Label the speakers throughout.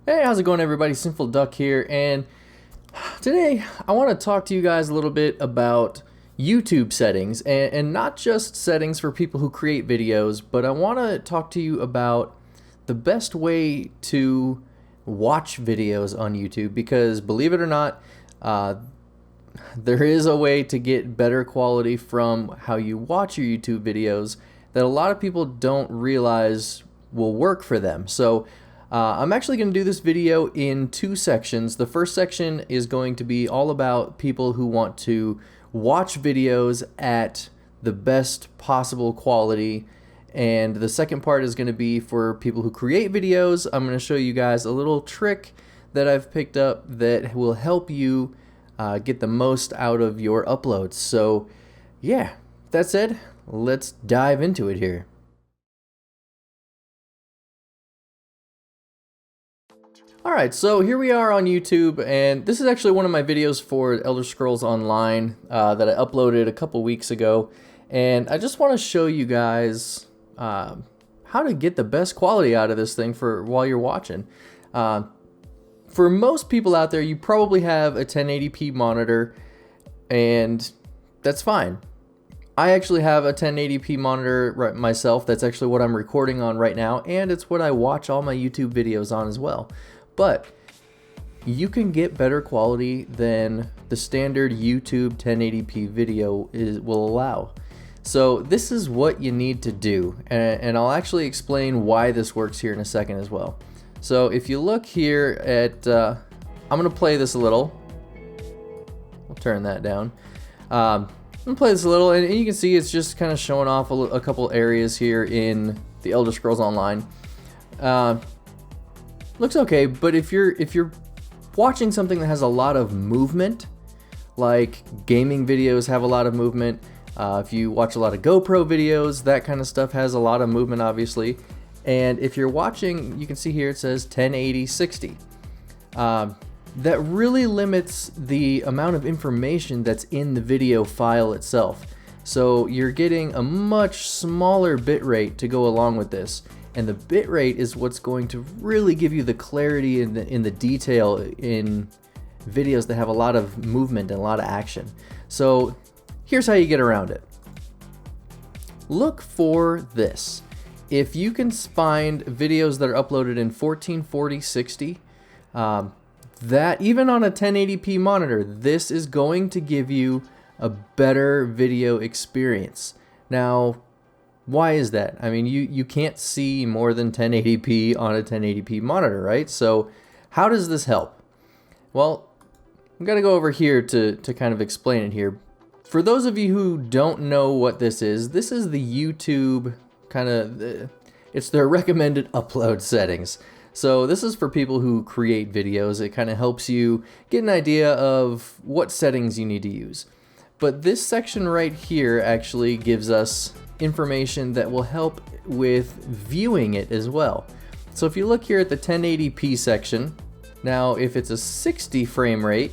Speaker 1: Hey, how's it going, everybody? Sinful Duck here, and today I want to talk to you guys a little bit about YouTube settings, and not just settings for people who create videos, but I want to talk to you about the best way to watch videos on YouTube, because believe it or not, there is a way to get better quality from how you watch your YouTube videos that a lot of people don't realize will work for them. So I'm actually going to do this video in two sections. The first section is going to be all about people who want to watch videos at the best possible quality, and the second part is going to be for people who create videos. I'm going to show you guys a little trick that I've picked up that will help you get the most out of your uploads. So yeah, that said, let's dive into it here. Alright, so here we are on YouTube, and this is actually one of my videos for Elder Scrolls Online that I uploaded a couple weeks ago, and I just want to show you guys how to get the best quality out of this thing for while you're watching. For most people out there, you probably have a 1080p monitor, and that's fine. I actually have a 1080p monitor myself. That's actually what I'm recording on right now, and it's what I watch all my YouTube videos on as well. But you can get better quality than the standard YouTube 1080p video will allow. So this is what you need to do, and I'll actually explain why this works here in a second as well. So if you look here at, I'm going to play this a little. I'll turn that down. I'm going to play this a little, and you can see it's just kind of showing off a couple areas here in the Elder Scrolls Online. Looks okay, but if you're watching something that has a lot of movement, like gaming videos have a lot of movement, if you watch a lot of GoPro videos, that kind of stuff has a lot of movement, obviously. And if you're watching, you can see here it says 1080-60. That really limits the amount of information that's in the video file itself. So you're getting a much smaller bitrate to go along with this. And the bitrate is what's going to really give you the clarity in the detail in videos that have a lot of movement and a lot of action. So here's how you get around it. Look for this. If you can find videos that are uploaded in 1440-60, that even on a 1080p monitor, this is going to give you a better video experience. Now, why is that? I mean, you can't see more than 1080p on a 1080p monitor, right? So how does this help? Well, I'm going to go over here to kind of explain it here. For those of you who don't know what this is the YouTube kind of, it's their recommended upload settings. So this is for people who create videos. It kind of helps you get an idea of what settings you need to use. But this section right here actually gives us information that will help with viewing it as well. So if you look here at the 1080p section, now if it's a 60 frame rate,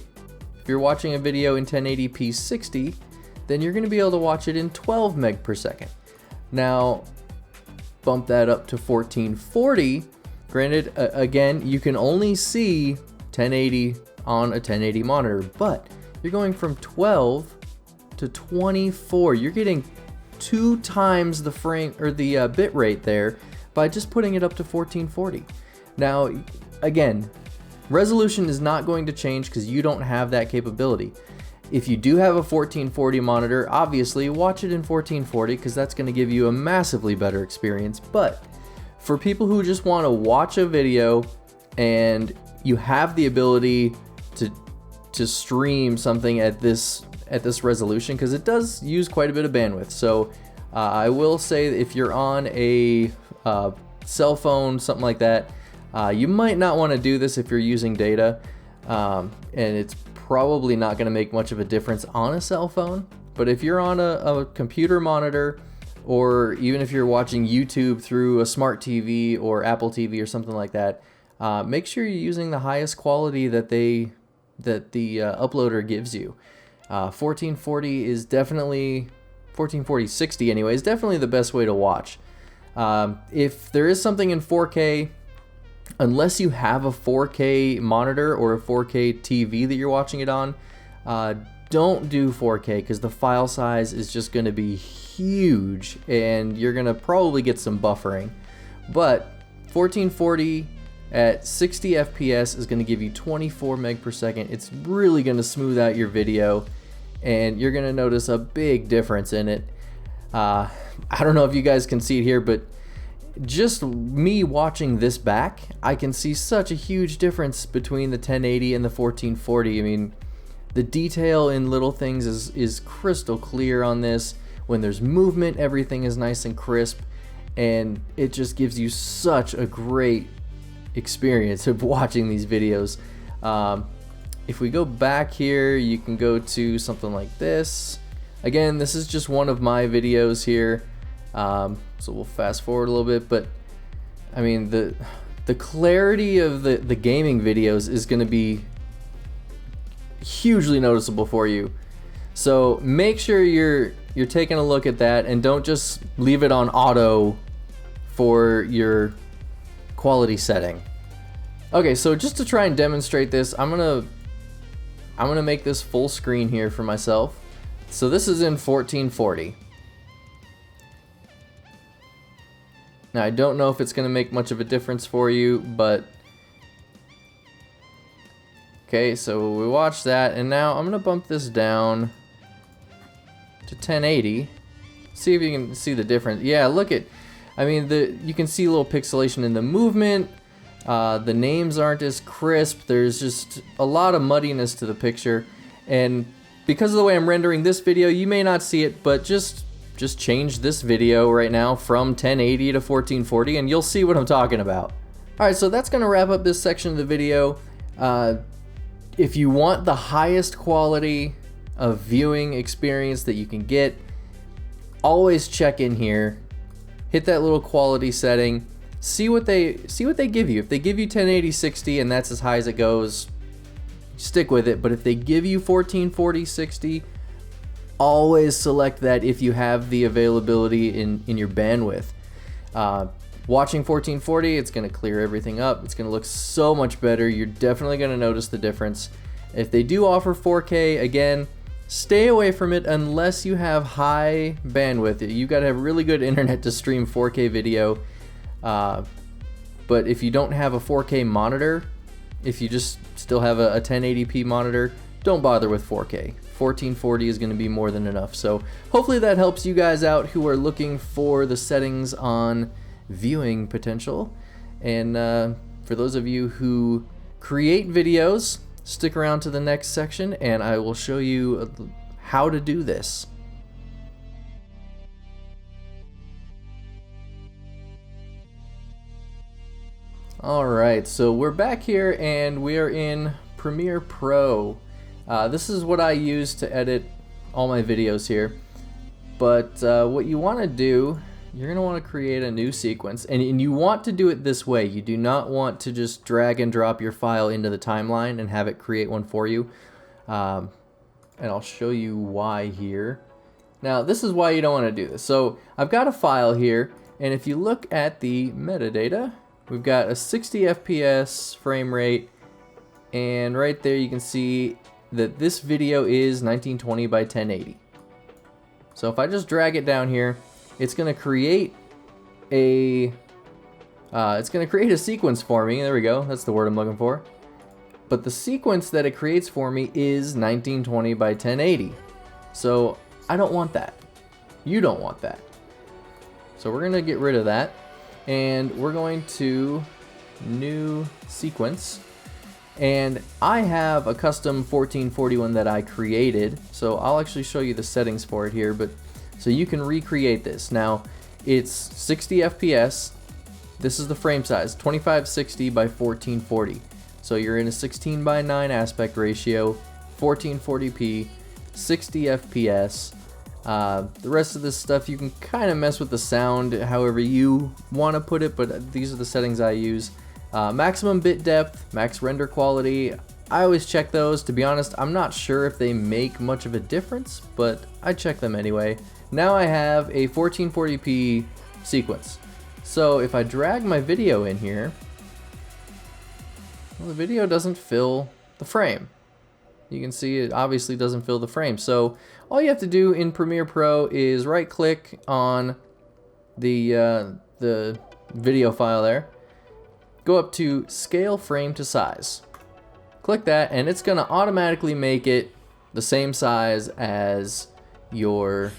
Speaker 1: if you're watching a video in 1080p 60, then you're going to be able to watch it in 12 meg per second. Now bump that up to 1440. Granted, again, you can only see 1080 on a 1080 monitor, but you're going from 12 to 24. You're getting 2 times the frame or the bit rate there by just putting it up to 1440. Now, again, resolution is not going to change because you don't have that capability. If you do have a 1440 monitor, obviously watch it in 1440 because that's going to give you a massively better experience. But for people who just want to watch a video and you have the ability to stream something at this resolution, because it does use quite a bit of bandwidth. So I will say that if you're on a cell phone, something like that, you might not want to do this if you're using data, and it's probably not going to make much of a difference on a cell phone. But if you're on a computer monitor, or even if you're watching YouTube through a smart TV or Apple TV or something like that, make sure you're using the highest quality that the uploader gives you. 1440 is definitely 1440-60 anyway, is definitely the best way to watch. If there is something in 4K, unless you have a 4K monitor or a 4K TV that you're watching it on, don't do 4K because the file size is just going to be huge and you're going to probably get some buffering. But 1440 at 60 FPS is going to give you 24 meg per second. It's really going to smooth out your video and you're going to notice a big difference in it. I don't know if you guys can see it here, but just me watching this back, I can see such a huge difference between the 1080 and the 1440. I mean, the detail in little things is crystal clear on this. When there's movement, everything is nice and crisp, and it just gives you such a great experience of watching these videos. If we go back here, you can go to something like this. Again, this is just one of my videos here, so we'll fast forward a little bit, but I mean the clarity of the gaming videos is going to be hugely noticeable for you. So make sure you're taking a look at that and don't just leave it on auto for your quality setting. Okay, so just to try and demonstrate this, I'm gonna make this full screen here for myself. So this is in 1440. Now I don't know if it's gonna make much of a difference for you, but okay, so we watched that, and now I'm gonna bump this down to 1080. See if you can see the difference. Yeah, look at, I mean, you can see a little pixelation in the movement. The names aren't as crisp. There's just a lot of muddiness to the picture, and because of the way I'm rendering this video, you may not see it, but just change this video right now from 1080 to 1440 and you'll see what I'm talking about. Alright, so that's gonna wrap up this section of the video. If you want the highest quality of viewing experience that you can get, always check in here, hit that little quality setting, see what they give you. If they give you 1080 60 and that's as high as it goes, stick with it. But if they give you 1440 60, always select that if you have the availability in your bandwidth. Watching 1440, it's going to clear everything up. It's going to look so much better. You're definitely going to notice the difference. If they do offer 4K, again, stay away from it unless you have high bandwidth. You got to have really good internet to stream 4K video. But if you don't have a 4K monitor, if you just still have a 1080p monitor, don't bother with 4K. 1440 is going to be more than enough. So hopefully that helps you guys out who are looking for the settings on viewing potential. And for those of you who create videos, stick around to the next section and I will show you how to do this. Alright, so we're back here and we are in Premiere Pro. This is what I use to edit all my videos here. But what you want to do, you're going to want to create a new sequence. And you want to do it this way. You do not want to just drag and drop your file into the timeline and have it create one for you. And I'll show you why here. Now, this is why you don't want to do this. So I've got a file here, and if you look at the metadata, we've got a 60 FPS frame rate, and right there you can see that this video is 1920 by 1080. So if I just drag it down here, it's going to create a sequence for me. There we go. That's the word I'm looking for. But the sequence that it creates for me is 1920 by 1080. So I don't want that. You don't want that. So we're going to get rid of that. And we're going to new sequence. And I have a custom 1441 that I created. So I'll actually show you the settings for it here. But so you can recreate this. Now it's 60 FPS. This is the frame size, 2560 by 1440. So you're in a 16 by 9 aspect ratio, 1440p, 60 FPS. The rest of this stuff you can kind of mess with the sound however you want to put it, but these are the settings I use. Maximum bit depth, max render quality, I always check those. To be honest, I'm not sure if they make much of a difference, but I check them anyway. Now I have a 1440p sequence. So if I drag my video in here, Well, the video doesn't fill the frame. You can see it obviously doesn't fill the frame. So all you have to do in Premiere Pro is right click on the video file there. Go up to scale frame to size. Click that and it's gonna automatically make it the same size as your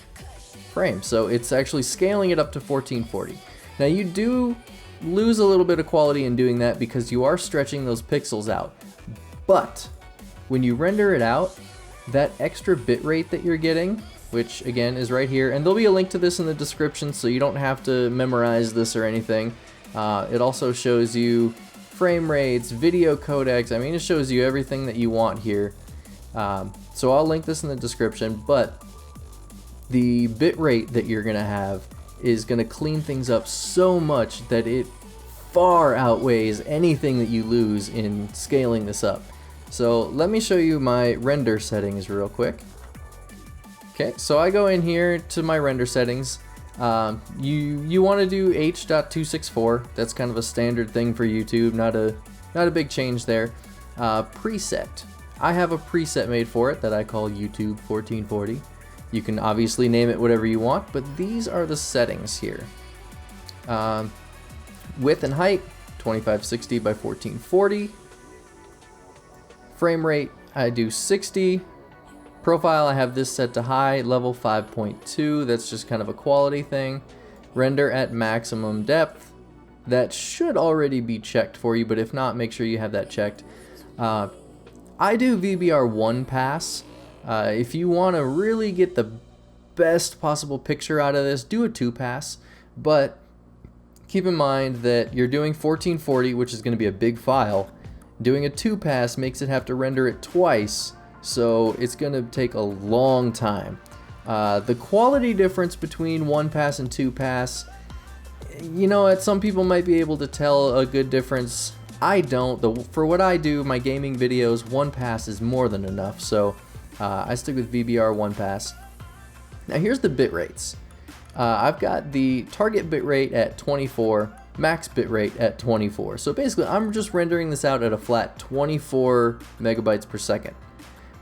Speaker 1: frame. So it's actually scaling it up to 1440. Now you do lose a little bit of quality in doing that because you are stretching those pixels out. But when you render it out, that extra bitrate that you're getting, which again is right here, and there'll be a link to this in the description so you don't have to memorize this or anything. It also shows you frame rates, video codecs. I mean, it shows you everything that you want here. So I'll link this in the description, but the bitrate that you're gonna have is gonna clean things up so much that it far outweighs anything that you lose in scaling this up. So let me show you my render settings real quick. Okay, so I go in here to my render settings. You want to do H.264. That's kind of a standard thing for YouTube, not a big change there. Preset. I have a preset made for it that I call YouTube 1440. You can obviously name it whatever you want, but these are the settings here. Width and height, 2560 by 1440. Frame rate, I do 60. Profile, I have this set to high, level 5.2. That's just kind of a quality thing. Render at maximum depth. That should already be checked for you, but if not, make sure you have that checked. I do VBR 1 pass. If you want to really get the best possible picture out of this, do a 2 pass. But keep in mind that you're doing 1440, which is going to be a big file. Doing a 2 pass makes it have to render it twice, so it's going to take a long time. The quality difference between 1 pass and 2 pass, you know, some people might be able to tell a good difference. I don't. For what I do, my gaming videos, 1 pass is more than enough, so I stick with VBR 1 pass. Now here's the bit rates. I've got the target bit rate at 24, max bit rate at 24. So basically I'm just rendering this out at a flat 24 megabytes per second.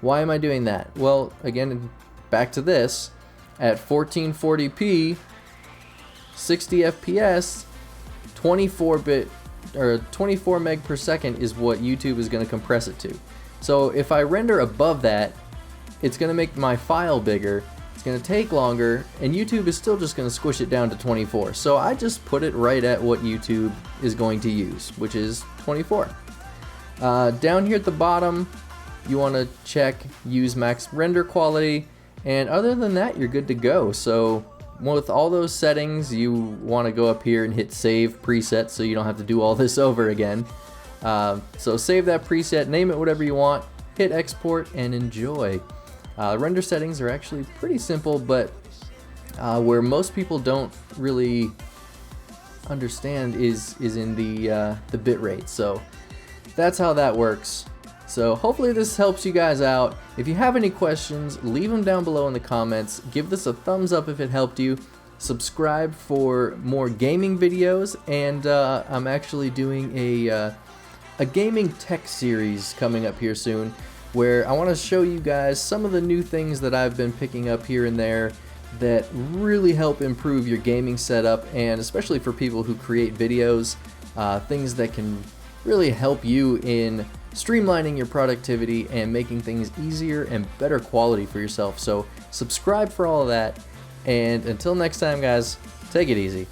Speaker 1: Why am I doing that? Well, again, back to this, at 1440p, 60 FPS, 24 meg per second is what YouTube is going to compress it to. So if I render above that, it's going to make my file bigger. It's going to take longer, and YouTube is still just going to squish it down to 24. So I just put it right at what YouTube is going to use, which is 24. Down here at the bottom, you want to check use max render quality, and other than that, you're good to go. So with all those settings, you want to go up here and hit save preset so you don't have to do all this over again. So save that preset, name it whatever you want, hit export, and enjoy. Render settings are actually pretty simple, but where most people don't really understand is in the bit rate. So that's how that works. So hopefully this helps you guys out. If you have any questions, leave them down below in the comments. Give this a thumbs up if it helped you. Subscribe for more gaming videos, and I'm actually doing a gaming tech series coming up here soon, where I want to show you guys some of the new things that I've been picking up here and there that really help improve your gaming setup, and especially for people who create videos, things that can really help you in streamlining your productivity and making things easier and better quality for yourself. So subscribe for all of that, and until next time guys, take it easy.